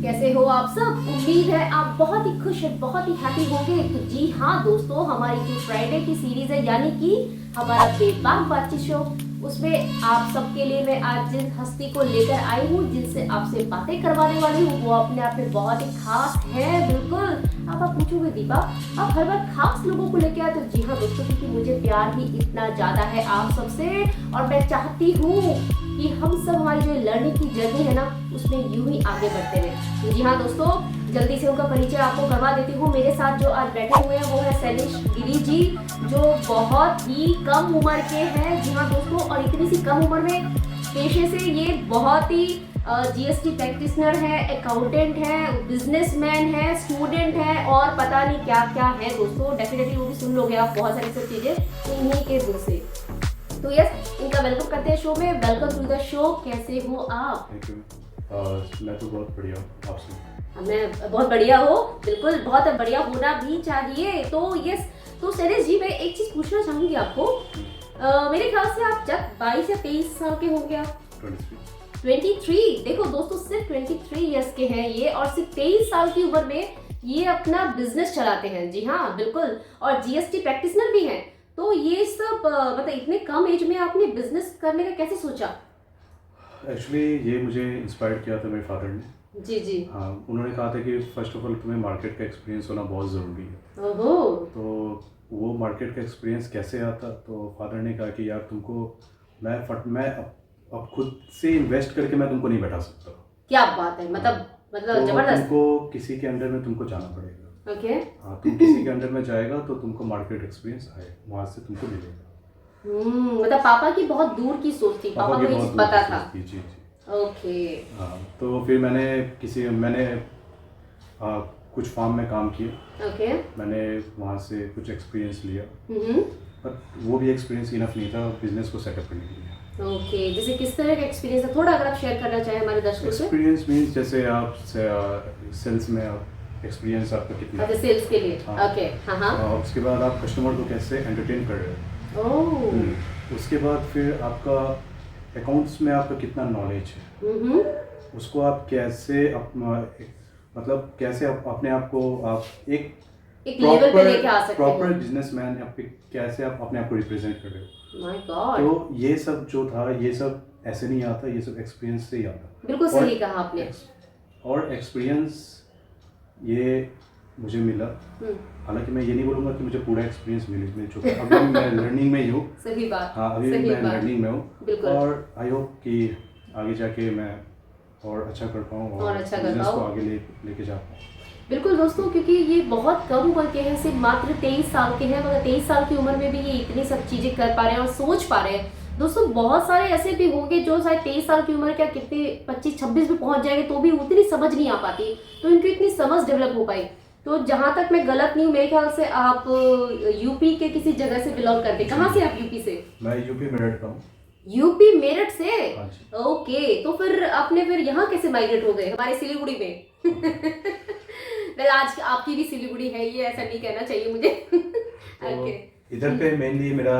कैसे हो आप सब? उम्मीद है आप बहुत ही खुश और बहुत ही हैप्पी होंगे। तो जी हाँ दोस्तों, हमारी जो फ्राइडे की सीरीज है यानी कि हमारा बेबाक बातचीत शो, उसमें आप सबके लिए मैं आज जिस हस्ती को लेकर आई हूँ, जिनसे आपसे बातें करवाने वाली हूँ, वो अपने आप में बहुत ही खास है। बिल्कुल। अब आप पूछोगे दीपा, आप हर बार खास लोगों को लेके आते हो? जी हाँ दोस्तों, क्योंकि मुझे प्यार ही इतना ज्यादा है आप सबसे, और मैं चाहती हूँ कि हम सब हमारी जो लर्निंग की जर्नी है ना, उसमें यूं ही आगे बढ़ते रहे। तो जी हाँ दोस्तों, जल्दी से उनका परिचय आपको करवा देती हूँ। मेरे साथ जो आज बैठे हुए हैं वो है शैलेश गिरी जी, जो बहुत ही कम उम्र के हैं। जी हाँ दोस्तों, और इतनी सी कम उम्र में पेशे से ये बहुत ही जीएसटी प्रैक्टिशनर है, अकाउंटेंट है, बिजनेसमैन है, स्टूडेंट है, और पता नहीं क्या क्या है दोस्तों। डेफिनेटली वो भी सुन लोगे आप बहुत सारी सब चीजें इन्हीं के मुंह से। तो यस, इनका वेलकम करते हैं शो में। Welcome to the show. कैसे हो आप? Thank you. मैं तो बहुत बढ़िया हूँ, आपसे? मैं बहुत बढ़िया हो, बिल्कुल बहुत बढ़िया होना भी चाहिए। तो यस, तो शैलेश जी मैं एक चीज पूछना चाहूंगी आपको। मेरे ख्याल से आप जब 22 या 23 साल के होंगे आप। 23। देखो दोस्तों, सिर्फ 23 ईयर्स के हैं ये, और सिर्फ 23 साल की उम्र में ये अपना बिजनेस चलाते हैं। जी हाँ बिल्कुल, और जीएसटी प्रैक्टिशनर भी हैं। तो ये सब मतलब इतने कम एज में आपने बिजनेस करने का कैसे सोचा? एक्चुअली ये मुझे इंस्पायर किया था मेरे फादर ने। जी जी। हाँ, उन्होंने कहा था कि फर्स्ट ऑफ ऑल तुम्हें मार्केट का एक्सपीरियंस होना बहुत ज़रूरी है। ओहो। तो वो मार्केट का एक्सपीरियंस कैसे आता, तो फादर ने कहा कि यार तुमको मैं अब खुद से इन्वेस्ट करके मैं तुमको नहीं बैठा सकता। क्या बात है, मतलब तो जबरदस्त। तुमको किसी के अंडर में तुमको जाना पड़ेगा। ओके। हाँ, तुम किसी के अंडर में जाएगा तो तुमको मार्केट एक्सपीरियंस आए, वहाँ से तुमको मिलेगा। मतलब पापा की बहुत दूर की सोच थी, पापा को ये चीज पता था। जी जी। ओके। हाँ, तो फिर मैंने कुछ फार्म में काम किया। ओके। मैंने वहाँ से कुछ एक्सपीरियंस लिया, हम्म। पर वो भी एक्सपीरियंस इनफ नहीं था बिजनेस को सेटअप करने के लिए। ओके, जैसे किस तरह का एक्सपीरियंस है, थोड़ा अगर आप शेयर करना चाहें हमारे दर्शकों से। एक्सपीरियंस मीन्स जैसे आप सेल्स में आप एक्सपीरियंस आपका कितना अच्छा, है। सेल्स के लिए। हाँ। ओके। हाँ हाँ। उसके बाद आप कस्टमर को कैसे एंटरटेन कर रहे हो। ओह। उसके बाद फिर आपका अकाउंट्स में आपका कितना नॉलेज है, उसको आप कैसे मतलब कैसे आप अपने आप को आप एक लेवल पे लेके आ सकते हो। प्रॉपर बिजनेसमैन कैसे आप अपने आप को रिप्रेजेंट कर रहे हो। My God. तो ये सब जो था, ये सब ऐसे नहीं आता, ये सब एक्सपीरियंस से ही आता। बिल्कुल सही कहा आपने। और एक्सपीरियंस ये मुझे मिला। हालांकि मैं ये नहीं बोलूँगा कि मुझे पूरा एक्सपीरियंस मिल चुका है, अभी मैं लर्निंग में ही हूँ। सही बात। हाँ, अभी सही मैं बात। लर्निंग में हूँ, और आई होप कि आगे जाके मैं और अच्छा कर पाऊँ और अच्छा कर बिजनेस को पाओ। आगे लेके जा पाऊँ। बिल्कुल दोस्तों, क्योंकि ये बहुत कम उम्र के हैं, सिर्फ मात्र 23 साल के हैं, मगर 23 साल की उम्र में भी ये इतनी सब चीजें कर पा रहे हैं और सोच पा रहे हैं। दोस्तों बहुत सारे ऐसे भी होंगे जो शायद 23 साल की उम्र क्या कितने 25-26 भी पहुंच जाएंगे तो भी उतनी समझ नहीं आ पाती, तो इनकी इतनी समझ डेवलप हो पाई। तो जहां तक मैं गलत नहीं हूँ, मेरे ख्याल से आप यूपी के किसी जगह से बिलोंग करते हैं। कहाँ से आप यूपी से? मैं यूपी मेरठ का हूँ। यूपी मेरठ से? हाँ जी। ओके, तो फिर आपने फिर यहाँ कैसे माइग्रेट हो गए हमारे सिलीगुड़ी में? आज आपकी भी सिलीगुड़ी है, ये ऐसा नहीं कहना चाहिए मुझे। तो ओके। इधर पे मेनली मेरा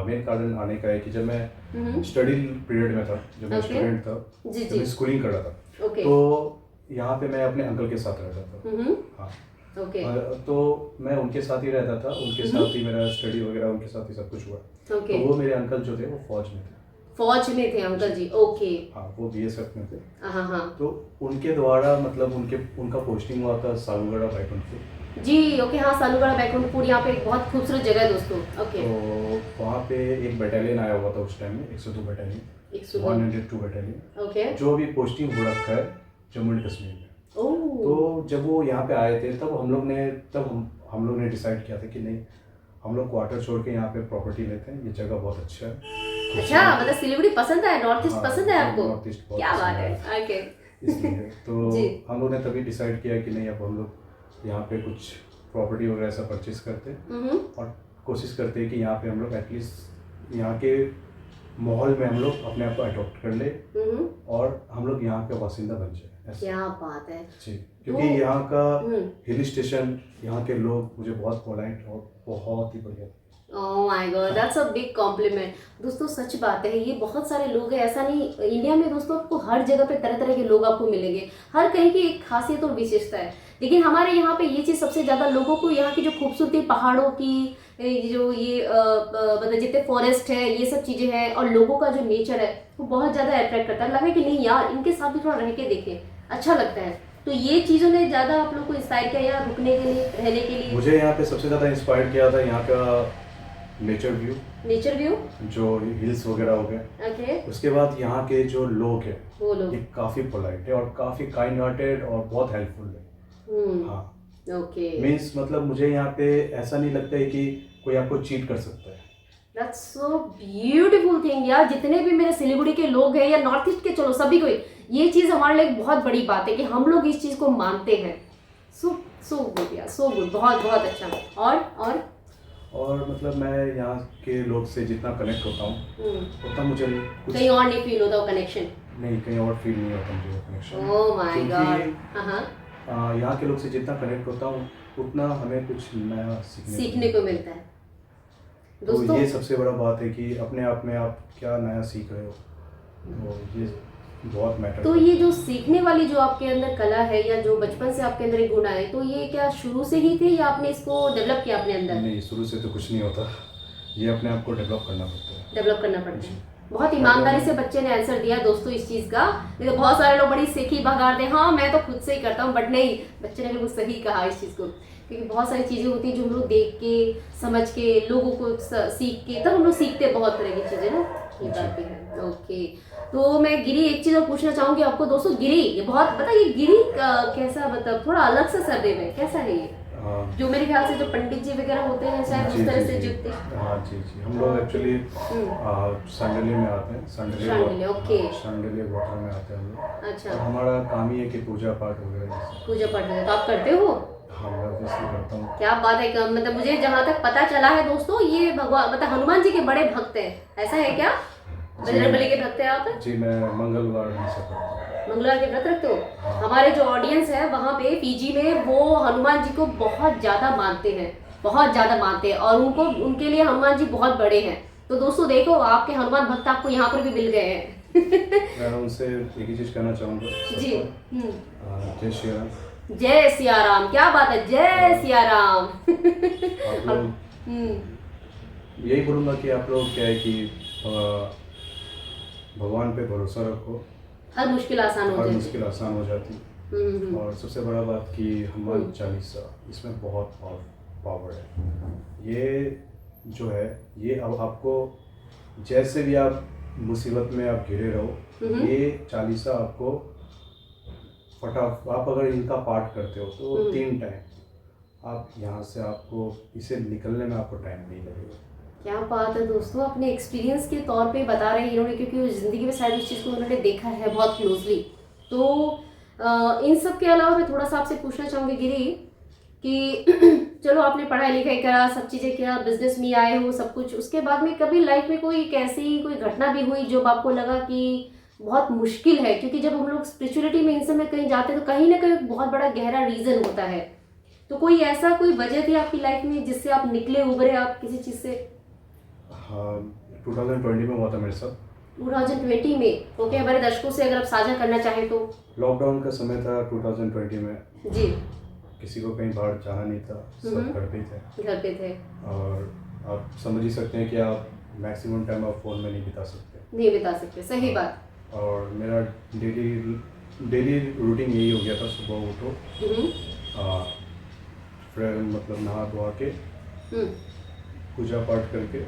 मेन कारण आने का है कि जब मैं स्टडी पीरियड में था, जब मैं स्टूडेंट था, जी जब जी। मैं स्कूलिंग कर रहा था, ओके। तो यहाँ पे मैं अपने अंकल के साथ रहता था। हाँ। ओके। तो मैं उनके साथ ही रहता था, उनके साथ ही मेरा स्टडी वगैरह उनके साथ ही सब कुछ हुआ। ओके। तो वो मेरे अंकल जो थे वो फौज में थे। फौज में थे अंकल जी? ओके। हाँ, वो बीएसएफ में थे। हाँ हाँ। तो उनके द्वारा मतलब उनका पोस्टिंग हुआ था सालूगढ़ा बैकुंठपुर। जी ओके। हाँ, सालूगढ़ा बैकुंठपुर यहाँ पे एक बहुत खूबसूरत जगह है दोस्तों। ओके। तो वहाँ पे एक बटालियन आया हुआ था उस टाइम में, 102 बटालियन, 102 बटालियन, ओके। जो अभी पोस्टिंग हो रखा है जम्मू एंड कश्मीर में। तो जब वो यहाँ पे आए थे तब हम लोग ने डिसाइड किया था कि नहीं, हम लोग क्वार्टर छोड़ के यहाँ पे प्रॉपर्टी लेते हैं, ये जगह बहुत अच्छा है। अच्छा, मतलब सिलीगुड़ी पसंद है, नॉर्थ ईस्ट पसंद है आपको? नॉर्थ ईस्ट बहुत क्या बात पसंद है। ओके। इसलिए तो जी। हम लोग ने तभी डिसाइड किया कि नहीं, अब हम लोग यहाँ पे कुछ प्रॉपर्टी वगैरह ऐसा परचेज करते हैं, और कोशिश करते हैं कि यहाँ पे हम लोग एटलीस्ट यहाँ के माहौल में हम लोग अपने आप को अडॉप्ट कर ले, और हम लोग यहाँ के बासिंदा बन जाए। क्या बात है जी, क्योंकि यहाँ का हिल स्टेशन, यहाँ के लोग मुझे बहुत पोलाइट और बहुत ही बढ़िया। Oh my God, that's a big complement. दोस्तों सच बात है, ये बहुत सारे लोग हैं, ऐसा नहीं, इंडिया में दोस्तों आपको हर जगह पे तरह तरह के लोग आपको मिलेंगे, हर कहीं की एक खासियत और विशेषता है। लेकिन हमारे यहाँ पे ये चीज़ सबसे ज़्यादा लोगों को, यहाँ की जो खूबसूरती पहाड़ों की, जो ये मतलब जितने फॉरेस्ट है, ये सब चीज़ें हैं, और लोगों का जो नेचर है वो बहुत ज़्यादा अट्रैक्ट करता है। लगा कि नहीं यार, इनके साथ भी थोड़ा रह के देखें, अच्छा लगता है। तो ये चीज़ों ने ज़्यादा आप लोग को इंस्पायर किया यहाँ रुकने के लिए, रहने के लिए? मुझे यहाँ पे सबसे ज़्यादा इंस्पायर किया था यहाँ का नेचर व्यू, नेचर व्यू, जो हिल्स वगैरह हो गए। ओके, उसके बाद यहाँ के जो लोग हैं वो लोग, ये काफ़ी पोलाइट है और काफ़ी काइंड हार्टेड और बहुत हेल्पफुल है। हाँ, ओके, मीन्स मतलब मुझे यहाँ पे ऐसा नहीं लगता है कि कोई आपको चीट कर सकता है। दैट्स सो ब्यूटीफुल थिंग यार। जितने भी मेरे सिलीगुड़ी के लोग हैं या नॉर्थ ईस्ट के, चलो सभी को ये चीज़ हमारे लिए एक बहुत बड़ी बात है कि हम लोग इस चीज़ को मानते हैं। सो सो गुड यार, सो गुड, बहुत बहुत अच्छा। और मतलब मैं यहाँ के लोग से जितना कनेक्ट होता हूँ उतना मुझे कुछ कहीं और नहीं फील होता वो कनेक्शन? नहीं, कहीं और फील नहीं होता मुझे वो कनेक्शन। ओह माय गॉड, हाँ, यहाँ के लोग से जितना कनेक्ट होता हूँ उतना हमें कुछ नया सीखने को मिलता है। तो दोस्तों ये सबसे बड़ा बात है कि अपने आप में आप क्या नया सीख रहे हो, तो ये बहुत मैटर। तो ये जो सीखने वाली जो आपके अंदर कला है, या जो बचपन से आपके अंदर एक गुण है, तो ये क्या शुरू से ही थे या आपने इसको डेवलप किया अपने अंदर? नहीं, शुरू से तो कुछ नहीं होता, ये अपने आप को डेवलप करना पड़ता है। डेवलप करना पड़ता है। बहुत ईमानदारी से बच्चे ने आंसर दिया दोस्तों इस चीज़ का। नहीं तो बहुत सारे लोग बड़ी सेखी भगाते हैं, हाँ मैं तो खुद से ही करता हूँ, बट नहीं, बच्चे ने बिल्कुल सही कहा इस चीज़ को। क्योंकि बहुत सारी चीज़ें होती हैं जो हम लोग देख के, समझ के, लोगों को सीख के, तब हम लोग सीखते हैं बहुत तरह की चीज़ें ना, ये बात भी है। ओके, तो मैं गिरी एक चीज़ और पूछना चाहूँगी आपको दोस्तों। गिरी, ये बहुत बताइए, गिरी कैसा, मतलब थोड़ा अलग सा सरनेम है, कैसा है ये? जो मेरे ख्याल से जो पंडित जी वगैरह होते हैं शायद उस तरह से जुड़ते हैं। हाँ जी, हम लोग एक्चुअली संडले में आते हैं, संडले, ओके, संडले गोत्र में आते हैं हम लोग। अच्छा, और हमारा काम ही है कि पूजा पाठ वगैरह। पूजा पाठ वगैरह तो आप करते हो? हाँ, मैं ऑब्वियसली करता हूँ। क्या बात है, मतलब मुझे जहाँ तक पता चला है दोस्तों, ये भगवान मतलब हनुमान जी के बड़े भक्त हैं, ऐसा है क्या? बजरंगबली के भक्त हैं आप? जी, मैं मंगलवार में से करता हूँ। मंगलवार के व्रत रखते हो? हमारे जो ऑडियंस है वहाँ पे पीजी में, वो हनुमान जी को बहुत ज़्यादा मानते हैं, बहुत ज़्यादा मानते हैं, और उनके लिए हनुमान जी बहुत बड़े हैं। तो दोस्तों देखो, आपके हनुमान भक्त आपको यहाँ पर भी मिल गए हैं। मैं उनसे एक ही चीज़ कहना चाहूँगा जी, जय श्री राम। जय सिया राम, क्या बात है, जय सिया राम। आप लोग यही बोलूँगा कि आप लोग क्या है कि भगवान पे भरोसा रखो, हर मुश्किल आसान हो हर जाती मुश्किल आसान हो जाती। और सबसे बड़ा बात कि हनुमान चालीसा, इसमें बहुत पावर है। ये जो है, ये अब आपको जैसे भी आप मुसीबत में आप घिरे रहो, ये चालीसा आपको आप अगर इनका पाठ करते हो तो 3 टाइम आप यहाँ से, आपको इसे निकलने में आपको टाइम नहीं लगेगा। क्या बात है दोस्तों, अपने एक्सपीरियंस के तौर पे बता रहे हैं इन्होंने, क्योंकि ज़िंदगी में शायद इस चीज़ को उन्होंने देखा है बहुत क्लोजली। तो इन सब के अलावा मैं थोड़ा सा आपसे पूछना चाहूँगी गिरी कि चलो आपने पढ़ाई लिखाई करा, सब चीज़ें किया, बिजनेस में आए हो, सब कुछ, उसके बाद में कभी लाइफ में कोई कैसी कोई घटना भी हुई जो आपको लगा कि बहुत मुश्किल है? क्योंकि जब हम लोग स्पिरिचुअलिटी में इन समय कहीं जाते हैं तो कहीं ना कहीं बहुत बड़ा गहरा रीज़न होता है। तो कोई ऐसा कोई वजह थी आपकी लाइफ में जिससे आप निकले, उभरे आप किसी चीज़ से? हाँ, 2020 में हुआ था मेरे साथ। 2020 में? ओके, हमारे दर्शकों से अगर आप साझा करना चाहें तो। लॉकडाउन का समय था 2020 में जी, किसी को कहीं बाहर जाना नहीं था, सब घर पे ही थे। घर पे थे, और आप समझ ही सकते हैं कि आप मैक्सिमम टाइम आप फ़ोन में नहीं बिता सकते, नहीं बिता सकते, सही बात। और मेरा डेली रूटीन यही हो गया था, सुबह उठो, फिर मतलब नहा धोआ के पूजा पाठ करके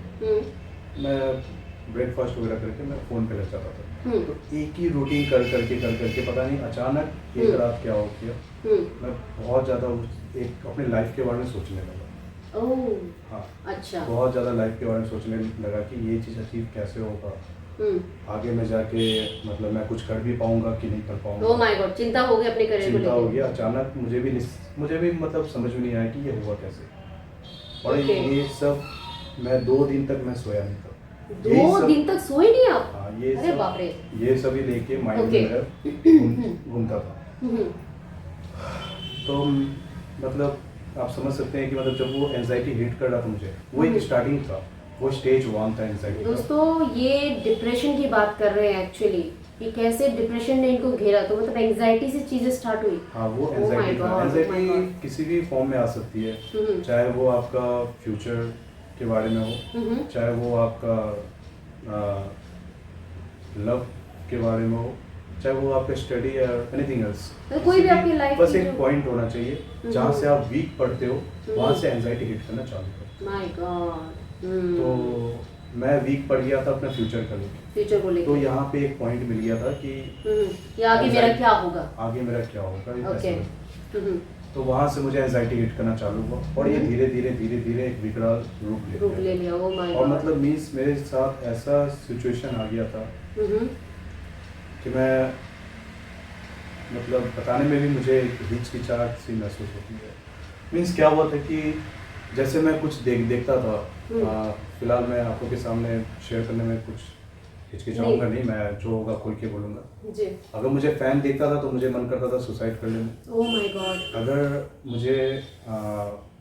मैं ब्रेकफास्ट वगैरह करके मैं फ़ोन पे लग जाता था। तो एक ही रूटीन कर करके पता नहीं अचानक एक रात क्या हो गया, मैं बहुत ज़्यादा एक अपने लाइफ के बारे में सोचने लगा। ओह, हाँ, अच्छा, बहुत ज़्यादा लाइफ के बारे में सोचने लगा कि ये चीज़ अचीव कैसे होगा, आगे में जाके मतलब मैं कुछ कर भी पाऊंगा कि नहीं कर पाऊंगा। ओह माय गॉड, चिंता हो गई अपने करियर को चिंता हो लेकर। गया अचानक, मुझे भी मतलब समझ में नहीं आया कि ये हुआ कैसे। और ये सब मैं 2 दिन तक मैं सोया नहीं था। 2 दिन तक सोए नहीं आप? हाँ, अरे बाप रे। ये सभी लेके माइंड में मेरा घूमता था। तो मतलब आप समझ सकते हैं कि मतलब जब वो एंजाइटी हिट कर रहा था मुझे, वो एक स्टार्टिंग था, वो स्टेज 1 था एंजाइटी का। दोस्तों ये डिप्रेशन की बात कर रहे हैं एक्चुअली, कि कैसे डिप्रेशन ने इनको घेरा, तो मतलब एंजाइटी से चीजें स्टार्ट हुई। हाँ, वो Oh my एंजाइटी था। God, oh my anxiety God. किसी भी फॉर्म में आ सकती है, चाहे वो आपका फ्यूचर के बारे में हो, चाहे वो आपका लव के बारे में हो, चाहे वो आपका स्टडी या एनीथिंग एल्स, तो कोई भी आपकी लाइफ बस की एक जो- पॉइंट होना चाहिए जहाँ से आप वीक पढ़ते हो, वहाँ से एंजाइटी हिट करना चालू करो। My God. तो मैं वीक पढ़ गया था अपने फ्यूचर का लेके, फ्यूचर को तो लेकर यहाँ पे एक पॉइंट मिल गया था कि या आगे मेरा क्या होगा। आगे मेरा क्या होगा, ये ओके। ऐसा। तो वहाँ से मुझे एंजाइटी हिट करना चालू हुआ, और ये धीरे धीरे एक विकराल रूप रूप ले ले लिया। लिया। ओ माय और गॉड। मतलब मीन्स मेरे साथ ऐसा सिचुएशन आ गया था कि मैं मतलब बताने में भी मुझे एक हिचकिचाहट सी महसूस होती है। मीन्स क्या हुआ था कि जैसे मैं कुछ देखता था, फिलहाल मैं आपको के सामने शेयर करने में कुछ हिचकिचाऊंगा नहीं, मैं जो होगा खुल के बोलूँगा जी। अगर मुझे फैन देखता था तो मुझे मन करता था सुसाइड कर लेने। Oh my God. अगर मुझे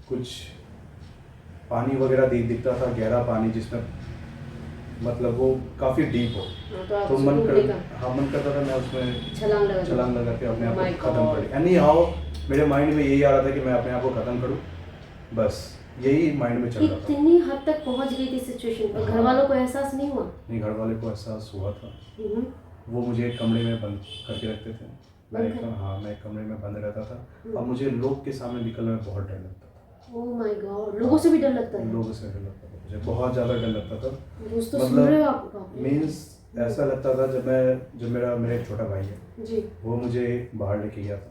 कुछ पानी वगैरह दिखता था, गहरा पानी जिसमें मतलब वो काफ़ी डीप हो, तो मन करता था मैं उसमें छलांग लगा के अपने आप को ख़त्म कर लिया। एनी हाउ मेरे माइंड में यही आ रहा था कि मैं अपने आप को ख़त्म करूं, बस यही माइंड में चल रहा था। इतनी हद तक पहुंच गई थी सिचुएशन पर, घर वालों को एहसास नहीं हुआ? नहीं, घर वाले को एहसास हुआ था। वो मुझे एक कमरे में बंद करके रखते थे। मैं एक कमरे में बंद रहता था, और मुझे लोग के सामने निकलने में बहुत डर लगता था। ओह माय गॉड, लोगों से भी डर लगता है? लोगों से डर लगता था, मुझे बहुत ज़्यादा डर लगता था। दोस्तों सुन रहे हो आप? मीन्स ऐसा लगता था जब मेरा एक छोटा भाई है जी, वो मुझे बाहर लेके गया था,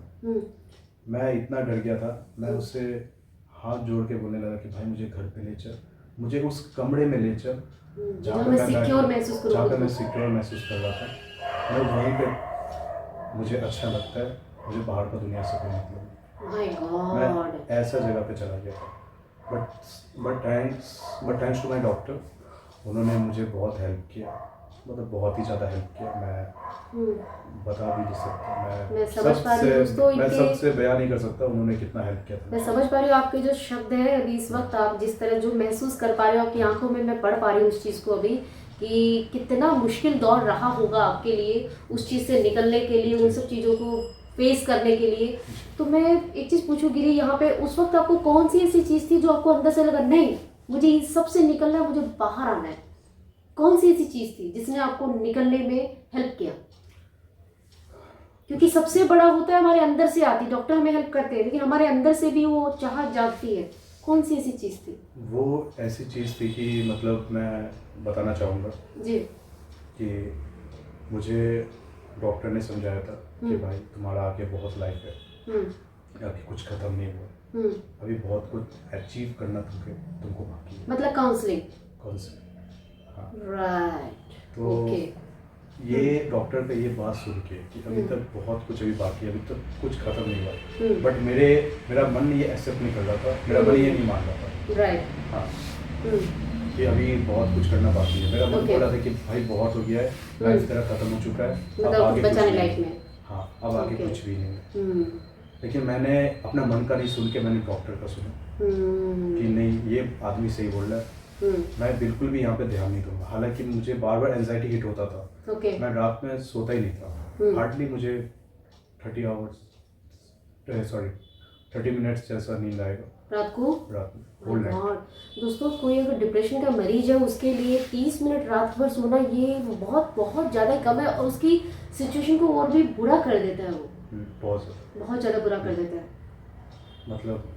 मैं इतना डर गया था, मैं उससे हाथ जोड़ के बोलने लगा कि भाई मुझे घर पे ले चल, मुझे उस कमरे में ले चल जहाँ पे मैं सिक्योर महसूस करूँ, जहाँ पे मैं सिक्योर महसूस कर रहा था। मैं वहीं पे मुझे अच्छा लगता है, मुझे बाहर का दुनिया से कोई मतलब नहीं। माय मैं गॉड। ऐसा जगह पे चला गया था, but thanks to my doctor, उन्होंने मुझे बहुत हेल्प किया, मतलब बहुत ही ज़्यादा हेल्प किया। मैं बता भी नहीं सकता, मैं समझ पा रही हूँ दोस्तों, मैं सबसे बयान नहीं कर सकता उन्होंने कितना हेल्प किया था। मैं समझ पा रही हूँ आपके जो शब्द है अभी इस वक्त, आप जिस तरह जो महसूस कर पा रहे हो, आपकी आंखों में मैं पढ़ पा रही हूँ उस चीज़ को अभी, कि कितना मुश्किल दौर रहा होगा आपके लिए उस चीज़ से निकलने के लिए, उन सब चीज़ों को फेस करने के लिए। तो मैं एक चीज़ पूछूँ गिरी, यहाँ पे उस वक्त आपको कौन सी ऐसी चीज़ थी जो आपको अंदर से लगा नहीं मुझे इस सब से निकलना है, मुझे बाहर आना है? कौन सी ऐसी चीज़ थी जिसने आपको निकलने में हेल्प किया? क्योंकि सबसे बड़ा होता है हमारे अंदर से आती, डॉक्टर हमें हेल्प करते हैं, लेकिन हमारे अंदर से भी वो चाहत जागती है। कौन सी ऐसी चीज़ थी? वो ऐसी चीज़ थी कि मतलब मैं बताना चाहूँगा जी, कि मुझे डॉक्टर ने समझाया था कि भाई तुम्हारा आगे बहुत लाइफ है, अभी कुछ ख़त्म नहीं हुआ, अभी बहुत कुछ अचीव करना तुमको बाकी है। मतलब काउंसलिंग? हाँ, राइट। तो ये डॉक्टर का ये बात सुन के कि अभी तक बहुत कुछ अभी बाकी है, अभी तक कुछ खत्म नहीं हुआ, बट मेरा मन ये एक्सेप्ट नहीं कर रहा था, मेरा मन ये नहीं मान रहा था। राइट। हाँ, कि अभी बहुत कुछ करना बाकी है। मेरा मन बोल रहा था कि भाई बहुत हो गया है, लाइफ तेरा खत्म हो चुका है, अब आगे कुछ बचाने नहीं लाइफ है। में। हाँ, अब आगे कुछ भी नहीं है। लेकिन मैंने अपना मन का नहीं सुन के मैंने डॉक्टर का सुना कि नहीं ये आदमी सही बोल रहा है, मैं बिल्कुल भी यहाँ पे ध्यान नहीं दूंगा। हालांकि मुझे बार बार एंजाइटी हिट होता था, मैं रात में सोता ही नहीं था, हार्डली मुझे 30 मिनट्स जैसा नींद आएगा रात में होल नाइट। दोस्तों कोई अगर डिप्रेशन का मरीज है उसके लिए 30 मिनट रात भर सोना ये बहुत बहुत ज़्यादा कम है, और उसकी सिचुएशन को और भी बुरा कर देता है। वो बहुत ज़्यादा बुरा कर देता है। मतलब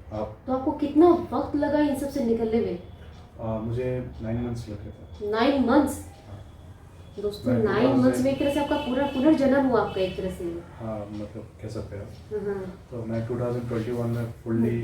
तो आपको कितना वक्त लगा इन सब से निकलने में? मुझे 9 मंथ्स लगे थे। 9 मंथ्स? दोस्तों 9 मंथ्स में एक तरह से आपका पूरा पुनर्जन्म हुआ आपका एक तरह से। हाँ, मतलब कह सकते हैं। तो मैं 2021 में फुल्ली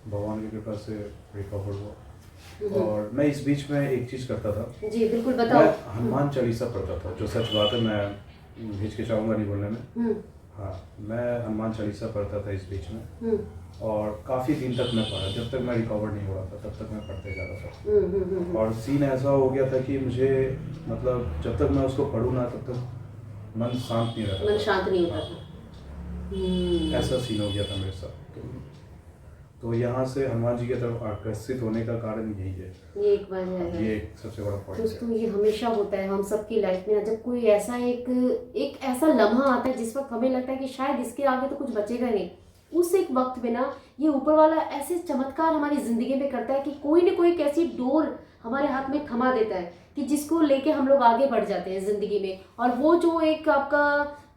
भगवान की कृपा से रिकवर हुआ, और मैं इस बीच में एक चीज़ करता था। जी बिल्कुल बताओ। मैं हनुमान चालीसा पढ़ता था, जो सच बात है, मैं हिचकिचाऊंगा नहीं बोलने में। हाँ, मैं हनुमान चालीसा पढ़ता था इस बीच में, और काफ़ी दिन तक मैं पढ़ा, जब तक मैं रिकवर नहीं हो रहा था तब तक मैं पढ़ते जा रहा था। और सीन ऐसा हो गया था कि मुझे मतलब जब तक मैं उसको पढ़ूँ ना तब तक मन शांत नहीं रहता, मन शांत नहीं होता था। ऐसा सीन हो गया था मेरे साथ। तो यहाँ से हनुमान जी की तरफ आकर्षित होने का कारण यही है। ये एक वजह है। ये एक सबसे बड़ा पॉइंट है। दोस्तों ये हमेशा होता है हम सबकी लाइफ में, जब कोई ऐसा एक ऐसा लम्हा आता है जिस वक्त हमें लगता है कि शायद इसके आगे तो कुछ बचेगा नहीं, उस एक वक्त में ना ये ऊपर वाला ऐसे चमत्कार हमारी जिंदगी में करता है कि कोई ना कोई एक ऐसी डोर हमारे हाथ में थमा देता है कि जिसको लेके हम लोग आगे बढ़ जाते हैं जिंदगी में। और वो जो एक आपका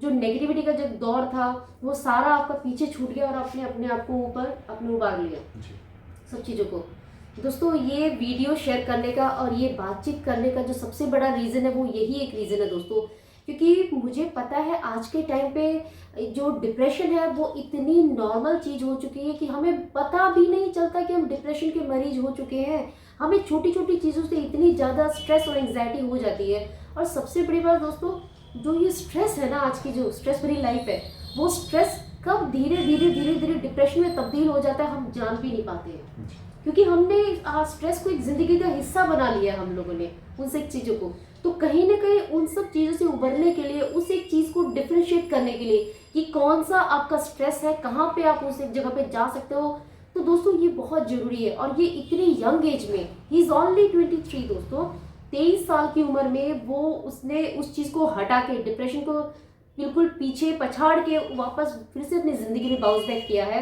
जो नेगेटिविटी का जो दौर था वो सारा आपका पीछे छूट गया और आपने अपने आप को ऊपर अपने उबार लिया जी। सब चीज़ों को। दोस्तों ये वीडियो शेयर करने का और ये बातचीत करने का जो सबसे बड़ा रीज़न है वो यही एक रीज़न है दोस्तों, क्योंकि मुझे पता है आज के टाइम पे जो डिप्रेशन है वो इतनी नॉर्मल चीज़ हो चुकी है कि हमें पता भी नहीं चलता कि हम डिप्रेशन के मरीज हो चुके हैं। हमें छोटी छोटी चीज़ों से इतनी ज़्यादा स्ट्रेस और एंग्जाइटी हो जाती है। और सबसे बड़ी बात दोस्तों, जो ये स्ट्रेस है ना, आज की जो स्ट्रेस भरी लाइफ है, वो स्ट्रेस कब धीरे धीरे डिप्रेशन में तब्दील हो जाता है हम जान भी नहीं पाते हैं, क्योंकि हमने स्ट्रेस को एक ज़िंदगी का हिस्सा बना लिया है हम लोगों ने उन सब चीज़ों को। तो कहीं ना कहीं उन सब चीज़ों से उबरने के लिए, उस एक चीज़ को डिफ्रेंशिएट करने के लिए कि कौन सा आपका स्ट्रेस है, कहाँ पे आप उस एक जगह पे जा सकते हो, तो दोस्तों ये बहुत ज़रूरी है। और ये इतनी यंग एज में, ही इज़ ओनली 23 दोस्तों, 23 साल की उम्र में वो उसने उस चीज़ को हटा के, डिप्रेशन को बिल्कुल पीछे पछाड़ के वापस फिर से अपनी ज़िंदगी में बाउंस बैक किया है।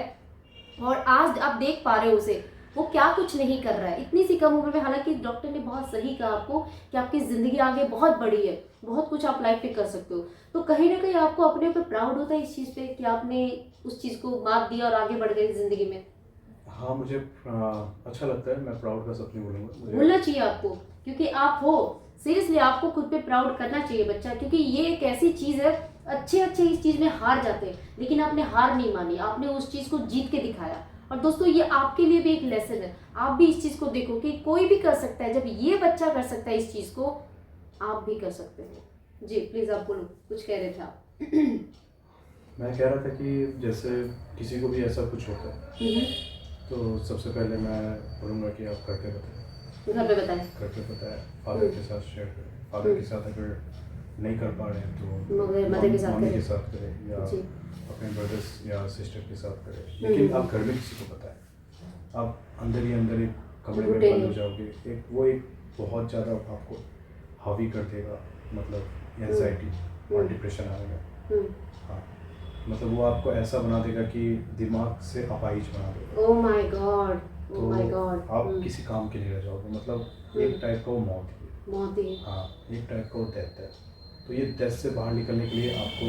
और आज आप देख पा रहे हो उसे, वो क्या कुछ नहीं कर रहा है इतनी सी कम उम्र में। हालांकि डॉक्टर ने बहुत सही कहा आपको कि आपकी ज़िंदगी आगे बहुत बड़ी है, बहुत कुछ आप लाइफ पे कर सकते हो। तो कहीं ना कहीं आपको अपने ऊपर प्राउड होता है इस चीज़ पे कि आपने उस चीज़ को मात दिया और आगे बढ़ गए ज़िंदगी में। हाँ, मुझे अच्छा लगता है। मैं प्राउड का सब नहीं बोलूँगा, बोलना चाहिए आपको, क्योंकि आप हो, सीरियसली आपको खुद पे प्राउड करना चाहिए बच्चा, क्योंकि ये एक ऐसी चीज़ है, अच्छे इस चीज़ में हार जाते हैं लेकिन आपने हार नहीं मानी, आपने उस चीज़ को जीत के दिखाया। और दोस्तों ये आपके लिए भी एक लेसन है, आप भी इस चीज़ को देखो कि कोई भी कर सकता है। जब ये बच्चा कर सकता है इस चीज़ को, आप भी कर सकते हो। जी प्लीज़ आप बोलो, कुछ कह रहे थे आप। मैं कह रहा था कि जैसे किसी को भी ऐसा कुछ होता है तो सबसे पहले मैं बोलूँगा कि आप करके बताएं, घर पे बताएं, करके बताएं, फादर के साथ शेयर करें। फादर के साथ अगर नहीं कर पा रहे हैं तो मदर के साथ मम्मी करें। के साथ करें या जी। अपने ब्रदर्स या सिस्टर के साथ करें। लेकिन आप घर में किसी को बताएं। आप अंदर ही अंदर एक कमरे में बंद हो जाओगे, एक बहुत ज़्यादा आपको हावी कर देगा, मतलब एंजाइटी और डिप्रेशन आएगा। हाँ, मतलब वो आपको ऐसा बना देगा कि दिमाग से अपाहिज बना देगा। ओह माय गॉड, तो ओह माय गॉड। आप किसी काम के नहीं रह जाओगे, मतलब एक टाइप का वो मौत है। बहुत ही। हाँ, एक टाइप का वो डेथ है। तो ये डेथ से बाहर निकलने के लिए आपको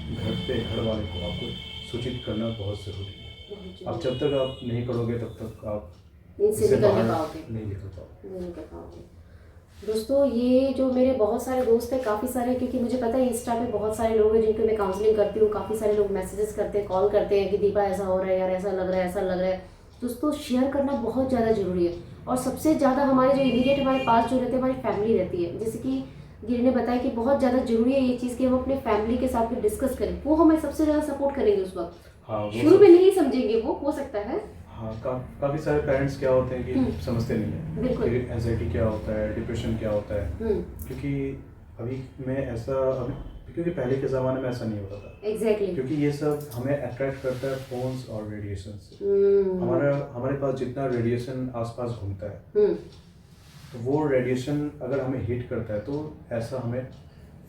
घर वाले को आपको सूचित करना बहुत ज़रूरी है। अब जब तक आप नहीं करोगे तब तक आप इनसे इससे निकल बाहर नहीं पाओगे, नहीं निकल पाओगे। नहीं निकल पाओगे। दोस्तों ये जो मेरे बहुत सारे दोस्त हैं, काफ़ी सारे, क्योंकि मुझे पता है इंस्टा पे बहुत सारे लोग हैं जिनको मैं काउंसलिंग करती हूँ, काफ़ी सारे लोग मैसेजेस करते हैं, कॉल करते हैं कि दीपा ऐसा हो रहा है यार, ऐसा लग रहा है, ऐसा लग रहा है। दोस्तों शेयर करना बहुत ज़्यादा ज़रूरी है। और सबसे ज़्यादा हमारे जो इमीडिएट हमारे पास जो रहते हैं, हमारी फैमिली रहती है। जैसे कि गिरी ने बताया कि बहुत ज़्यादा ज़रूरी है ये चीज़ कि हम अपने फैमिली के साथ में डिस्कस करें, वो हमें सबसे ज़्यादा सपोर्ट करेंगे उस वक्त। हाँ, शुरू में नहीं समझेंगे, वो हो सकता है। हाँ, काफ़ी सारे पेरेंट्स क्या होते हैं कि समझते नहीं हैं बिल्कुल। कि एंजाइटी क्या होता है, डिप्रेशन क्या होता है। क्योंकि क्योंकि पहले के ज़माने में ऐसा नहीं होता था। एग्जैक्टली। क्योंकि ये सब हमें अट्रैक्ट करता है फोन्स और रेडिएशन से। हमारे पास जितना रेडिएशन आसपास घूमता है तो वो रेडिएशन अगर हमें हिट करता है तो ऐसा हमें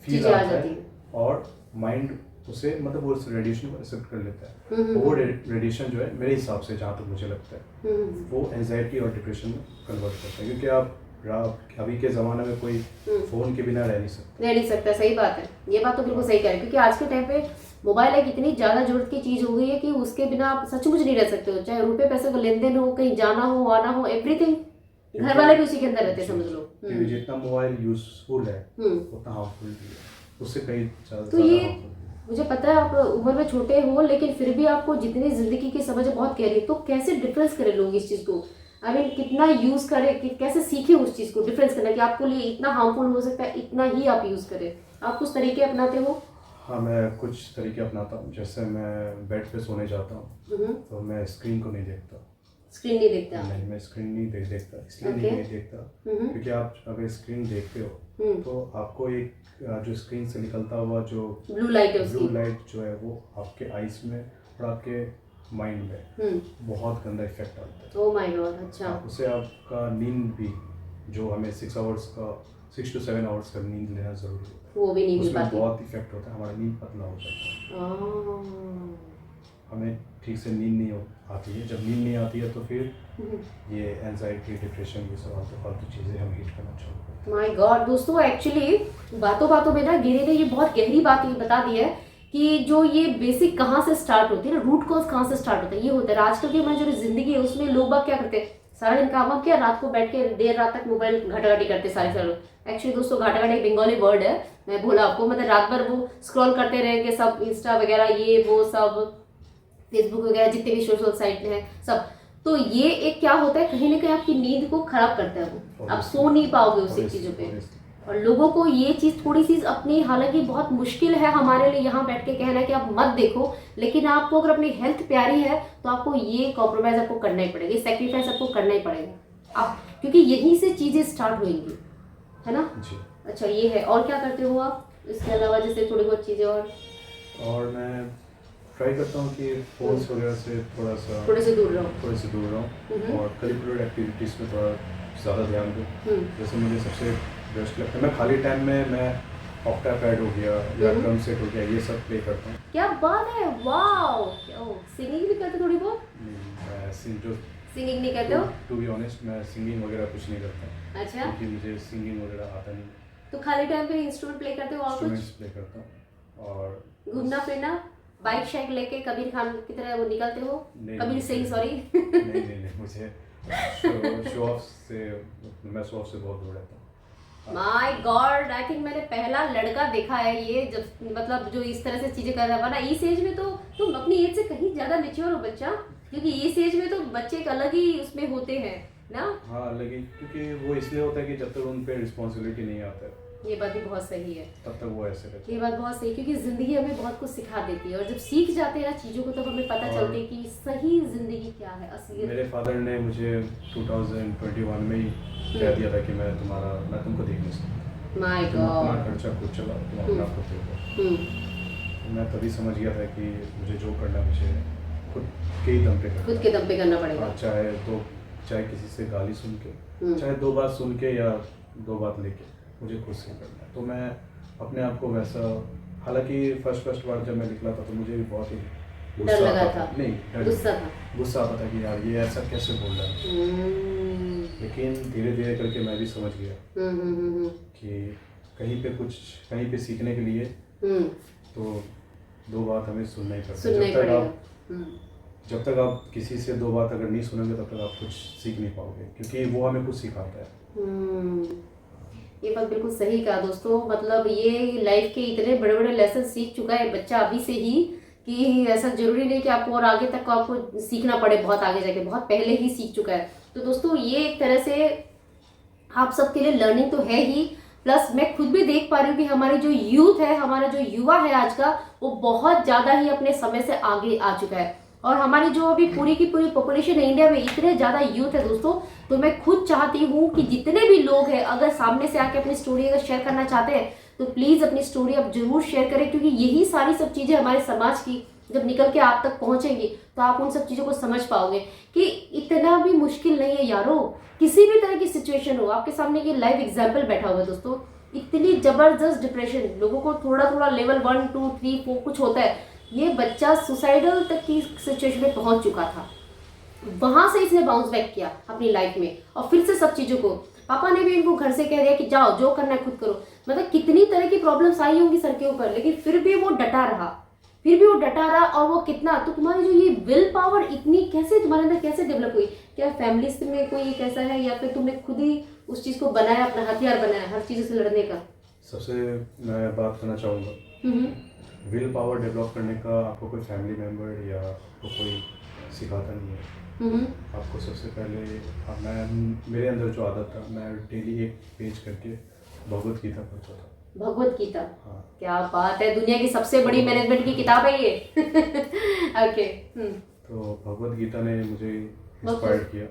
फील चीज़ें आ आता जाती है हैं। और माइंड उसे मतलब वो उस रेडिएशन को एक्सेप्ट कर लेता है। तो वो रेडिएशन जो है मेरे हिसाब से, जहाँ तक मुझे लगता है, वो एंजाइटी और डिप्रेशन में कन्वर्ट करता है। क्योंकि आप अभी के ज़माने में कोई फ़ोन के बिना रह नहीं सकता। सही बात है, ये बात तो बिल्कुल सही कह रहे हैं। क्योंकि आज के टाइम पे मोबाइल एक इतनी ज़्यादा जरूरत की चीज़ हो गई है कि उसके बिना आप सचमुच नहीं रह सकते हो। चाहे रुपये पैसे का लेन देन हो, कहीं जाना हो, आना हो, एवरीथिंग, घर वाले भी उसी के अंदर रहते हैं, समझ लो। क्योंकि जितना मोबाइल यूजफुल है उतना हार्मफुल भी है, उससे कहीं ज़्यादा तो ये harmful। मुझे पता है आप उम्र में छोटे हो, लेकिन फिर भी आपको जितनी जिंदगी की समझ है बहुत गहरी है। तो कैसे डिफरेंस करें लोग इस चीज़ को, आई मीन कितना यूज़ करें, कि कैसे सीखे उस चीज़ को डिफरेंस करना कि आपको लिए इतना हार्मफुल हो सकता है, इतना ही आप यूज़ करें। आप कुछ तरीके अपनाते हो? हाँ, मैं कुछ तरीके अपनाता हूँ। जैसे मैं बेड पे सोने जाता हूँ तो मैं स्क्रीन को नहीं देखता। स्क्रीन नहीं देखता? नहीं, मैं स्क्रीन नहीं देखता। इसलिए नहीं देखता क्योंकि आप अगर स्क्रीन देखते हो तो आपको एक जो स्क्रीन से निकलता हुआ जो ब्लू लाइट जो है वो आपके आइज में और आपके माइंड में बहुत गंदा इफेक्ट आता है। ओह माय गॉड, अच्छा। उससे आपका नींद भी, जो हमें 6 to 7 आवर्स का नींद लेना ज़रूरी होता है, वो भी नहीं मिल उसमें पाती। बहुत इफेक्ट होता है, हमारा नींद पतला हो जाता है, हमें ठीक से नींद नहीं आती है। जब नींद नहीं आती है तो फिर ये एंजाइटी, डिप्रेशन, ये सब आलतू फालतू चीज़ें हम हीट करना चालू करते माय गॉड दोस्तों, एक्चुअली बातों बातों में ना गिरी ने ये बहुत गहरी बात ये बता दी है कि जो ये बेसिक कहाँ से स्टार्ट होती है ना, रूट कॉज कहाँ से स्टार्ट होता है, ये होता है आजकल की हमारी जो जिंदगी है उसमें लोग बाग क्या करते हैं, सारा दिन काम वाम किया, रात को बैठ के देर रात तक मोबाइल घाटाघाटी करते सारे लोग। एक्चुअली दोस्तों घाटाघाटी एक बंगाली वर्ड है, मैं बोला आपको, मतलब रात भर वो स्क्रॉल करते रहेंगे सब, इंस्टा वगैरह ये वो सब, फेसबुक वगैरह जितने भी सोशल साइट हैं सब। तो ये एक क्या होता है, कहीं ना कहीं आपकी नींद को खराब करता है, वो आप सो नहीं पाओगे उसी चीज़ों पे। और लोगों को ये चीज़ थोड़ी सी अपनी, हालांकि बहुत मुश्किल है हमारे लिए यहाँ बैठ के कहना कि आप मत देखो, लेकिन आपको अगर अपनी हेल्थ प्यारी है तो आपको ये कॉम्प्रोमाइज़ आपको करना ही पड़ेगा, सेक्रीफाइस आपको करना ही पड़ेगा आप, क्योंकि यहीं से चीज़ें स्टार्ट होंगी, है ना जी। अच्छा ये है। और क्या करते हो आप इसके अलावा, जैसे थोड़ी बहुत चीज़ें? और मैं ट्राई करता हूँ कि फोन्स वगैरह से थोड़े से दूर रहो, और करिकुलर एक्टिविटीज़ में थोड़ा ज़्यादा ध्यान दूँ। जैसे मुझे सबसे बेस्ट लगता है, मैं खाली टाइम में मैं ऑक्टापैड हो गया या ड्रम सेट हो गया, ये सब प्ले करता हूँ। क्या बात है, वाओ। सिंगिंग भी करते थोड़ी बहुत? मैं सिंगिंग नहीं करते हो? टू बी ऑनेस्ट, मैं सिंगिंग वगैरह कुछ नहीं करता। अच्छा, क्योंकि मुझे सिंगिंग वगैरह आता नहीं। तो खाली टाइम पे इंस्ट्रूमेंट प्ले करते हो और कुछ? इंस्ट्रूमेंट्स प्ले करता हूँ और घूमना फिरना, बाइक शाइक लेके कबीर खान की तरह वो निकलते हो? कबीर सिंह, सॉरी। नहीं, मुझे शो ऑफ से बहुत दूर रहता हूँ। माय गॉड, आई थिंक मैंने पहला लड़का देखा है ये, जब मतलब जो इस तरह से चीजें कर रहा है ना, इस एज में तो तुम अपनी एज से कहीं ज्यादा मैच्योर हो बच्चा, क्योंकि इस एज में तो बच्चे एक अलग ही उसमें होते हैं ना। हाँ, लेकिन क्योंकि वो इसलिए होता है कि जब तक उन पे रिस्पॉन्सिबिलिटी नहीं आता है, ये बात भी बहुत सही है, तब तक वो ऐसे रहते हैं। ये बात बहुत सही, क्योंकि जिंदगी हमें बहुत कुछ सिखा देती है और जब सीख जाते हैं ना चीजों को, तब हमें पता चलती है कि सही जिंदगी क्या है, असली। मेरे फादर ने मुझे 2021 में ही कह दिया था कि मैं तुमको देख नहीं सकता, माय तुम अपना गॉड। खर्चा खुद चलाओ, तुम अपना खुद देखो। मैं तभी समझ गया था कि मुझे जो करना मुझे खुद के ही दम पे करना, खुद के दम पे करना पड़ेगा। चाहे किसी से गाली सुन के, चाहे 2 बात सुन के या 2 बात लेके, मुझे खुद से करना है। तो मैं अपने आप को वैसा, हालांकि फर्स्ट बार जब मैं निकला था तो मुझे भी बहुत ही डर लगा था? नहीं, गुस्सा आता था कि यार ये ऐसा कैसे बोल रहा है। लेकिन धीरे धीरे करके मैं भी समझ गया कि कहीं पे सीखने के लिए तो 2 बात हमें सुनना ही पड़ता है। जब तक आप किसी से 2 बात अगर नहीं सुनेंगे तब तक आप कुछ सीख नहीं पाओगे, क्योंकि वो हमें कुछ सिखाता है। ये बात बिल्कुल सही कहा दोस्तों, मतलब ये लाइफ के इतने बड़े बड़े लेसन सीख चुका है बच्चा अभी से ही, कि ऐसा जरूरी नहीं कि आपको और आगे तक आपको सीखना पड़े, बहुत आगे जाके, बहुत पहले ही सीख चुका है। तो दोस्तों ये एक तरह से आप सबके लिए लर्निंग तो है ही, प्लस मैं खुद भी देख पा रही हूँ कि हमारी जो यूथ है, हमारा जो युवा है आज का, वो बहुत ज़्यादा ही अपने समय से आगे आ चुका है। और हमारी जो अभी पूरी की पूरी पॉपुलेशन है इंडिया में, इतने ज़्यादा यूथ है दोस्तों, तो मैं खुद चाहती हूँ कि जितने भी लोग हैं अगर सामने से आके अपनी स्टोरी अगर शेयर करना चाहते हैं तो प्लीज़ अपनी स्टोरी आप जरूर शेयर करें, क्योंकि यही सारी सब चीज़ें हमारे समाज की जब निकल के आप तक पहुंचेंगी तो आप उन सब चीज़ों को समझ पाओगे कि इतना भी मुश्किल नहीं है यारो। किसी भी तरह की सिचुएशन हो, आपके सामने ये लाइव एग्जाम्पल बैठा हुआ है दोस्तों, इतनी जबरदस्त डिप्रेशन, लोगों को थोड़ा थोड़ा लेवल 1 2 3 4 कुछ होता है, ये बच्चा सुसाइडल तक की सिचुएशन में पहुंच चुका था, वहां से इसने बाउंस बैक किया अपनी लाइफ में, और फिर से सब चीज़ों को, पापा ने भी इनको घर से कह दिया कि जाओ जो करना है खुद करो, मतलब कितनी तरह की प्रॉब्लम्स आई होंगी सर के ऊपर, लेकिन फिर भी वो डटा रहा, और वो कितना, तो तुम्हारी जो ये विल पावर इतनी कैसे तुम्हारे अंदर कैसे डेवलप हुई? क्या फैमिली में कोई एक ऐसा है, या फिर तुमने खुद ही उस चीज़ को बनाया, अपना हथियार बनाया हर चीज़ से लड़ने का? सबसे मैं बात करना चाहूँगा, विल पावर डेवलप करने का आपको कोई फैमिली मेम्बर या आपको कोई सिखाता नहीं है। आपको सबसे पहले मेरे अंदर जो आदत था, मैं डेली एक पेज करके भगवत गीता पढ़ता था। भगवत गीता? हाँ। क्या बात है, दुनिया की सबसे बड़ी मैनेजमेंट की किताब है ये। ओके। तो भगवत गीता ने मुझे इंस्पायर किया।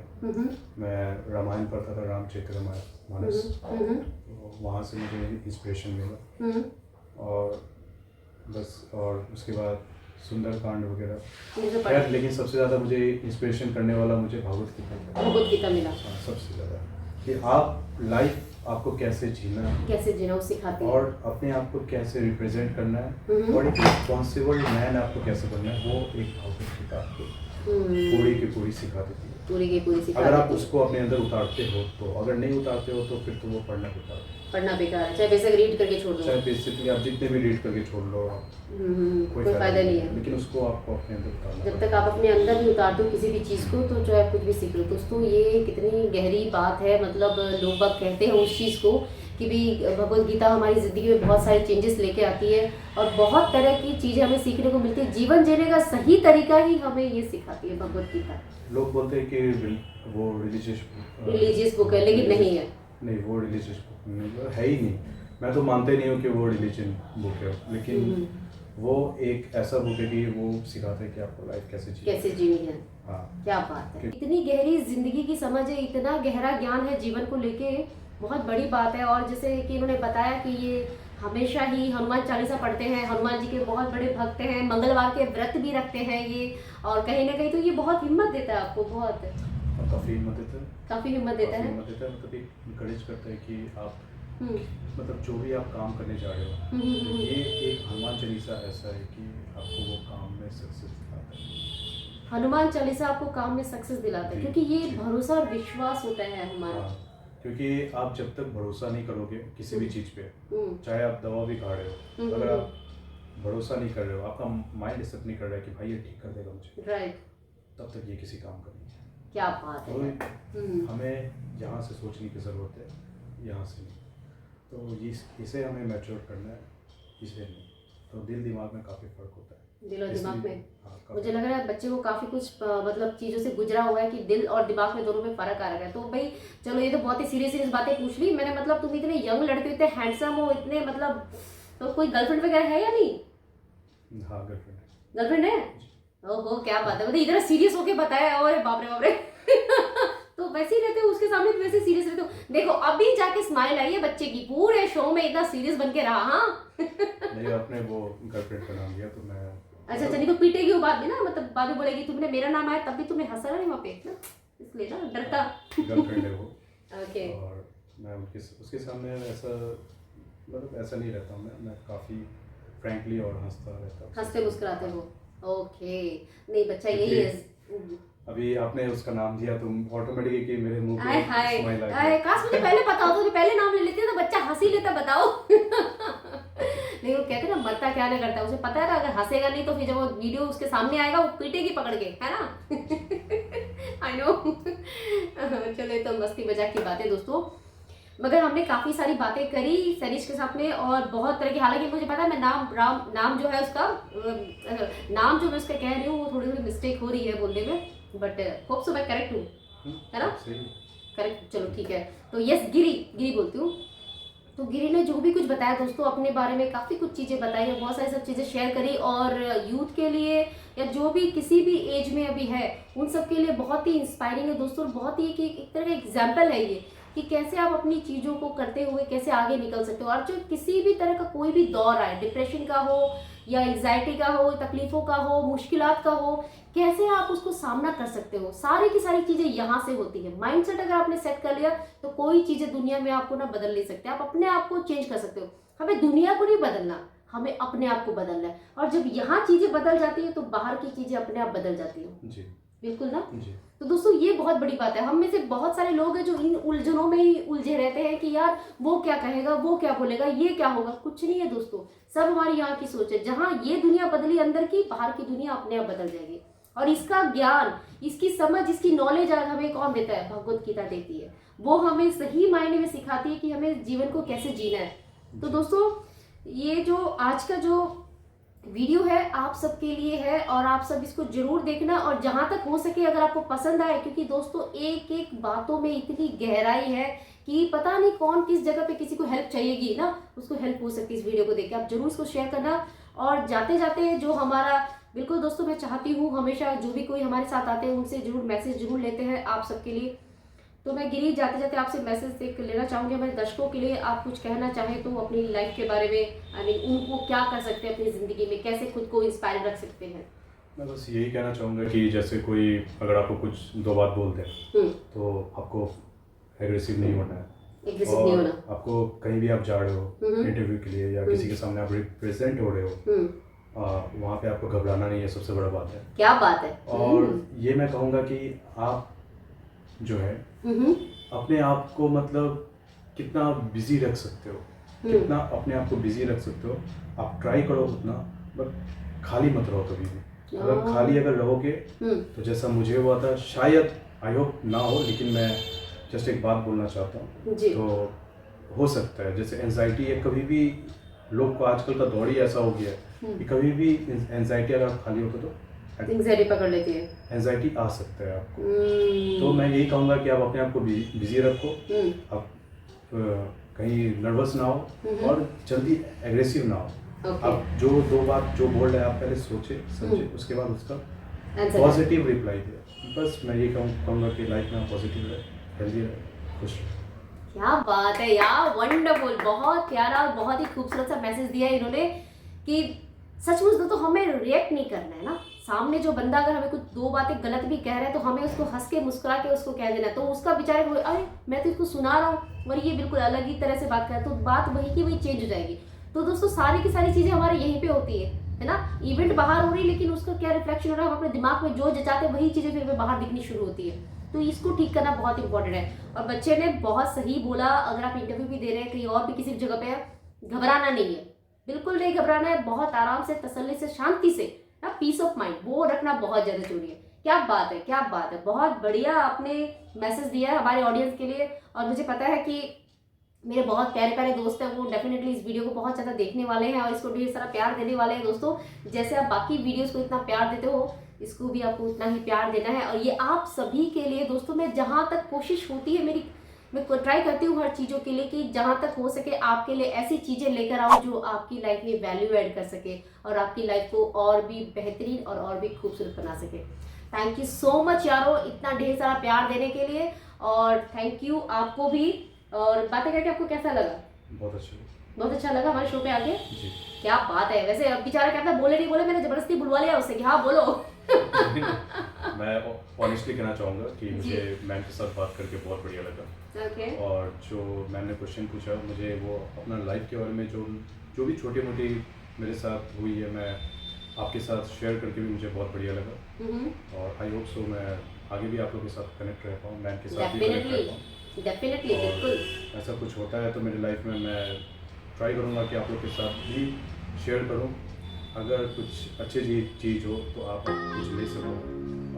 मैं रामायण पढ़ता था, रामचरितमानस, तो वहाँ से मुझे इंस्पिरेशन मिला, और बस, और उसके बाद सुंदरकांड वगैरह। मुझे खैर लेकिन सबसे ज़्यादा मुझे इंस्पिरेशन करने वाला मुझे भागवत गीता है। भगवत गीता मिला, हाँ, सबसे ज़्यादा कि आप लाइफ आपको कैसे जीना है, कैसे जीना वो सिखाती है। और अपने आप को कैसे रिप्रेजेंट करना है, और एक रिस्पॉन्सिबल मैन आपको कैसे बनना है, वो एक भागवत गीता आपको पूरी की पूरी सिखा देती है। पूरी की पूरी सिखा अगर आप देती है। उसको अपने अंदर उतारते हो तो, अगर नहीं उतारते हो तो फिर तो वो पढ़ना बेकार है। पढ़ना बेकार है, चाहे बेसिक रीड करके छोड़ दो, चाहे बेसिकली आप जितने भी रीड करके छोड़ लो, आप कोई फायदा नहीं है। लेकिन उसको आपको अपने अंदर उतारना जब तक आप अपने अंदर नहीं उतारते हो किसी भी चीज़ को, तो जो है कुछ भी सीख लो। दोस्तों ये कितनी गहरी बात है, मतलब लोग बाग कहते हैं उस चीज़ को कि भी भगवत गीता हमारी ज़िंदगी में बहुत सारे चेंजेस लेके आती है और बहुत तरह की चीज़ें हमें सीखने को मिलती है। जीवन जीने का सही तरीका ही हमें ये सिखाती है भगवत गीता। लोग बोलते हैं कि वो रिलीजियस बुक है, लेकिन नहीं है। नहीं, वो रिलीजियस बुक है ही नहीं। मैं तो मानते नहीं हूँ कि वो रिलीजन बुक है, लेकिन वो एक ऐसा बुक है कि वो सिखाता है कि आपको लाइफ कैसे जीनी है। हाँ, क्या बात है, इतनी गहरी जिंदगी की समझ है, इतना गहरा ज्ञान है जीवन को लेके, बहुत बड़ी बात है। और जैसे कि इन्होंने बताया कि ये हमेशा ही हनुमान चालीसा पढ़ते हैं, हनुमान जी के बहुत बड़े भक्त हैं, मंगलवार के व्रत भी रखते हैं ये, और कहीं ना कहीं तो ये बहुत हिम्मत देता है आपको, बहुत काफ़ी हिम्मत देता है, काफ़ी हिम्मत देता है, मतलब इनकरेज करता है कि आप मतलब जो भी आप काम करने जा रहे हो, तो ये एक हनुमान चालीसा ऐसा है कि आपको वो काम में सक्सेस दिलाता है। हनुमान चालीसा आपको काम में सक्सेस दिलाता है, क्योंकि ये भरोसा और विश्वास होता है हमारा। क्योंकि आप जब तक भरोसा नहीं करोगे किसी भी चीज़ पे, चाहे आप दवा भी खा रहे हो, अगर आप भरोसा नहीं कर रहे हो, आपका माइंड एक्सेप्ट नहीं कर रहा है कि भाई ये ठीक कर देगा मुझे, राइट, तब तक ये किसी काम का नहीं है। क्या बात है। हमें यहाँ से सोचने की ज़रूरत है, यहाँ से नहीं। तो इसे हमें मैच्योर करना है, इसे नहीं। तो दिल दिमाग में काफ़ी फ़र्क होता है। दिल और दिमाग में मुझे लग रहा है बच्चे को काफ़ी कुछ मतलब चीज़ों से गुजरा हुआ है कि दिल और दिमाग में दोनों में फ़र्क आ रहा है। तो भाई चलो, ये तो बहुत ही सीरियस बातें पूछ ली मैंने। मतलब तुम इतने यंग लड़के, इतने हैंडसम हो, इतने मतलब, तो कोई गर्लफ्रेंड वगैरह है या नहीं? हाँ, गर्लफ्रेंड है। ओहो, क्या बात है, मतलब इधर सीरियस होके बताया, और बाप रे बाप रे तो वैसे ही रहते हो उसके सामने, वैसे सीरियस रहते हो। देखो अभी जाके स्माइल आई है बच्चे की, पूरे शो में इतना सीरियस बन के रहा। हाँ नहीं, आपने वो गर्लफ्रेंड का नाम लिया तो मैं अच्छा, नहीं तो पीटेगी वो बाद में ना, मतलब बाद में बोलेगी तुमने मेरा नाम आया तब भी तुमने हंसा नहीं वहाँ पे ना, इसलिए ना डरता। गर्लफ्रेंड है वो। ओके। और मैं उसके सामने ऐसा, मतलब ऐसा नहीं रहता हूँ मैं काफ़ी फ्रैंकली और हंसता रहता हूँ, हंसते मुस्कुराते हो। ओके, नहीं बच्चा यही है। अभी आपने उसका नाम दिया तो ऑटोमेटिकली कि मेरे मुंह पे स्माइल आ गई। काश मुझे पहले पता होता तो पहले नाम ले लेती तो बच्चा हंस ही लेता, बताओ नहीं, वो कहते ना मरता क्या नहीं करता, उसे पता है ना अगर हंसेगा नहीं तो फिर जब वो वीडियो उसके सामने आएगा वो पीटेगी पकड़ के, है ना आई नो चलो, तो मस्ती मजाक की बातें दोस्तों, मगर हमने काफ़ी सारी बातें करी सरीश के साथ में, और बहुत तरह की, हालांकि मुझे पता है मैं नाम जो है उसका, नाम जो मैं उसका कह रही हूँ वो थोड़ी मिस्टेक हो रही है बोलने में, बट होप सो मैं करेक्ट हूँ, है ना? करेक्ट, चलो ठीक है। तो यस, गिरी बोलती हूँ। तो गिरी ने जो भी कुछ बताया दोस्तों अपने बारे में, काफ़ी कुछ चीज़ें बताई है, बहुत सारी सब चीज़ें शेयर करी, और यूथ के लिए या जो भी किसी भी एज में अभी है उन सब के लिए बहुत ही इंस्पायरिंग है दोस्तों, बहुत ही एक तरह का एग्जाम्पल है ये कि कैसे आप अपनी चीज़ों को करते हुए कैसे आगे निकल सकते हो। और जो किसी भी तरह का कोई भी दौर आए, डिप्रेशन का हो या एंग्जाइटी का हो, तकलीफ़ों का हो, मुश्किलात का हो, कैसे आप उसको सामना कर सकते हो, सारी की सारी चीज़ें यहाँ से होती है। माइंडसेट अगर आपने सेट कर लिया तो कोई चीज़ें दुनिया में आपको ना बदल नहीं सकते, आप अपने आप को चेंज कर सकते हो। हमें दुनिया को नहीं बदलना, हमें अपने आप को बदलना है, और जब यहाँ चीज़ें बदल जाती है तो बाहर की चीज़ें अपने आप बदल जाती है। बिल्कुल ना जी। तो दोस्तों ये बहुत बड़ी बात है। हम में से बहुत सारे लोग हैं जो इन उलझनों में ही उलझे रहते हैं कि यार वो क्या कहेगा, वो क्या बोलेगा, ये क्या होगा। कुछ नहीं है दोस्तों, सब हमारी यहाँ की सोच है। जहाँ ये दुनिया बदली अंदर की, बाहर की दुनिया अपने आप बदल जाएगी। और इसका ज्ञान, इसकी समझ, इसकी नॉलेज आज हमें कौन देता है? भगवत गीता देती है। वो हमें सही मायने में सिखाती है कि हमें जीवन को कैसे जीना है। तो दोस्तों ये जो आज का जो वीडियो है आप सबके लिए है, और आप सब इसको जरूर देखना, और जहां तक हो सके अगर आपको पसंद आए, क्योंकि दोस्तों एक एक बातों में इतनी गहराई है कि पता नहीं कौन किस जगह पे किसी को हेल्प चाहिएगी ना, उसको हेल्प हो सकती है इस वीडियो को देख के। आप जरूर इसको शेयर करना। और जाते जाते जो हमारा, बिल्कुल दोस्तों मैं चाहती हूँ हमेशा जो भी कोई हमारे साथ आते हैं उनसे जरूर मैसेज जरूर लेते हैं आप सबके लिए। तो मैं गिरी जाते जाते आपसे मैसेज एक लेना चाहूँगी हमारे दर्शकों के लिए, आप कुछ कहना चाहें तो अपनी लाइफ के बारे में, आई मीन उनको क्या कर सकते हैं अपनी ज़िंदगी में, कैसे खुद को इंस्पायर रख सकते हैं? मैं बस यही कहना चाहूँगा कि जैसे कोई अगर आपको कुछ दो बात बोलते हैं तो आपको एग्रेसिव नहीं होना है, एग्रेसिव नहीं होना। आपको कहीं भी आप जा रहे हो इंटरव्यू के लिए या किसी के सामने आप रिप्रेजेंट हो रहे हो, वहाँ पे आपको घबराना नहीं है, सबसे बड़ा बात है। क्या बात है। और ये मैं कहूँगा कि आप जो है अपने आप को मतलब कितना बिजी रख सकते हो, कितना अपने आप को बिजी रख सकते हो, आप ट्राई करो उतना, बट खाली मत रहो कभी भी। अगर खाली अगर रहोगे तो जैसा मुझे हुआ था, शायद आई होप ना हो, लेकिन मैं जस्ट एक बात बोलना चाहता हूँ। तो हो सकता है जैसे एंजाइटी है, कभी भी लोग को आजकल का दौर ही ऐसा हो गया है कि कभी भी एंजाइटी अगर आप खाली होगे तो एंजाइटी पकड़ लेती है, एंजाइटी आ सकता है आपको। तो मैं यही कहूँगा कि आप अपने आप को बिजी रखो, आप कहीं नर्वस ना हो और जल्दी एग्रेसिव ना हो। आप जो दो बात जो बोल रहे हैं आप पहले सोचे समझे, उसके बाद उसका पॉजिटिव रिप्लाई दिया। बस मैं ये कहूँगा कि लाइफ में पॉजिटिव रहे, हेल्दी रहे, खुश रहे। क्या बात है यार, वंडरफुल, बहुत प्यारा और बहुत ही खूबसूरत सा मैसेज दिया है इन्होंने कि सचमुच तो हमें रिएक्ट नहीं करना है ना। सामने जो बंदा अगर हमें कुछ दो बातें गलत भी कह रहा है तो हमें उसको हंस के मुस्कुरा के उसको कह देना, तो उसका बेचारे को अरे मैं तो इसको सुना रहा हूँ और ये बिल्कुल अलग ही तरह से बात कर रहा है, तो बात वही की वही चेंज हो जाएगी। तो दोस्तों सारी की सारी चीज़ें हमारे यहीं पे होती है ना। इवेंट बाहर हो रही है लेकिन उसका क्या रिफ्लेक्शन हो रहा है, हम अपने दिमाग में जो जचाते हैं वही चीज़ें फिर बाहर दिखनी शुरू होती है। तो इसको ठीक करना बहुत इंपॉर्टेंट है। और बच्चे ने बहुत सही बोला, अगर आप इंटरव्यू भी दे रहे हैं कहीं और भी किसी जगह पे, घबराना नहीं है, बिल्कुल नहीं घबराना है, बहुत आराम से तसल्ली से शांति से ना, पीस ऑफ माइंड वो रखना बहुत ज़्यादा जरूरी है। क्या बात है, क्या बात है, बहुत बढ़िया आपने मैसेज दिया है हमारे ऑडियंस के लिए। और मुझे पता है कि मेरे बहुत प्यारे प्यारे दोस्त हैं, वो डेफिनेटली इस वीडियो को बहुत ज़्यादा देखने वाले हैं और इसको ढेर सारा प्यार देने वाले हैं। दोस्तों जैसे आप बाकी वीडियोस को इतना प्यार देते हो, इसको भी आपको उतना ही प्यार देना है। और ये आप सभी के लिए दोस्तों, मैं जहाँ तक कोशिश होती है मेरी, मैं ट्राई करती हूँ हर चीज़ों के लिए कि जहाँ तक हो सके आपके लिए ऐसी चीज़ें लेकर आओ जो आपकी लाइफ में वैल्यू ऐड कर सके और आपकी लाइफ को और भी बेहतरीन और भी खूबसूरत बना सके। थैंक यू सो मच यारो, इतना ढेर सारा प्यार देने के लिए। और थैंक यू आपको भी। और बातें करके आपको कैसा लगा? बहुत अच्छा लगा हमारे शो पे आके। क्या बात है। वैसे अब बेचारा कहता है बोले नहीं बोले, मैंने जबरदस्ती बुलवा लिया उससे कि हाँ बोलो। मैं ऑनेस्टली कहना चाहूँगा कि मुझे मैम के साथ बात करके बहुत बढ़िया लगा। और जो मैम ने क्वेश्चन पूछा, मुझे वो अपना लाइफ के बारे में जो भी छोटी मोटी मेरे साथ हुई है, मैं आपके साथ शेयर करके भी मुझे बहुत बढ़िया लगा। और आई होप सो मैं आगे भी आप लोगों के साथ कनेक्ट रह पाऊँ, मैम के साथ भी कनेक्ट रह पाऊँ। डेफिनेटली, बिल्कुल। ऐसा कुछ होता है तो मेरी लाइफ में मैं ट्राई करूँगा कि आप लोग के साथ भी शेयर करूँ। अगर कुछ अच्छी चीज़ हो तो आप कुछ ले सको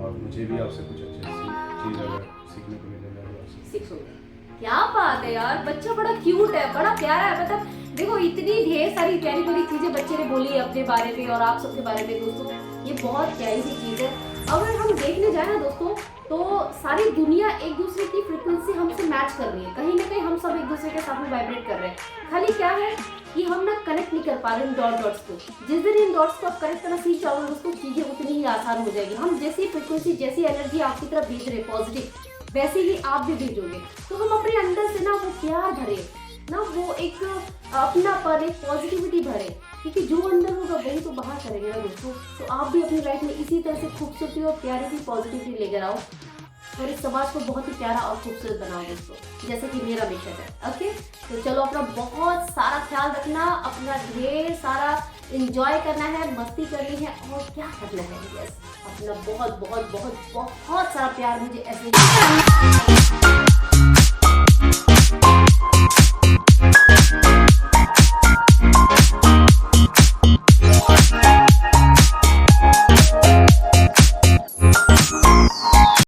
और मुझे भी आपसे कुछ अच्छी चीज़ अगर सीखने को मिले मैं भी आपसे सीखूंगा। क्या बात है यार, बच्चा बड़ा क्यूट है, बड़ा प्यारा है। मतलब देखो इतनी ढेर सारी प्यारी प्यारी चीजें बच्चे ने बोली अपने बारे में और आप सबके बारे में। दोस्तों ये बहुत प्यारी सी चीज़ है। अगर हम देखने जाए ना दोस्तों, तो सारी दुनिया एक दूसरे की फ्रीक्वेंसी हमसे मैच कर रही है, कहीं ना कहीं हम सब एक दूसरे के साथ में वाइब्रेट कर रहे हैं। खाली क्या है कि हम ना कनेक्ट नहीं कर पा रहे इन डॉट्स को। जिस दिन इन डॉट्स को आप कनेक्ट करना सीख जाओगे दोस्तों, चीजें उतनी ही आसान हो जाएगी। हम जैसी फ्रीक्वेंसी, जैसी एनर्जी आपकी तरफ भेज रहे पॉजिटिव, वैसे ही आप भी भेजोगे। तो हम अपने अंदर से ना वो प्यार भरे ना, वो एक अपनापन, एक पॉजिटिविटी भरे, क्योंकि जो अंदर होगा वही तो बाहर करेंगे ना दोस्तों। तो आप भी अपनी लाइफ में इसी तरह से खूबसूरती और प्यारी सी पॉजिटिविटी लेकर आओ और इस समाज को बहुत ही प्यारा और खूबसूरत बनाओ दोस्तों, जैसे कि मेरा मिशन है। ओके, तो चलो अपना बहुत सारा ख्याल रखना, अपना ढेर सारा एंजॉय करना है, मस्ती करनी है और क्या करना है, यस अपना बहुत बहुत बहुत बहुत सारा प्यार मुझे ऐसे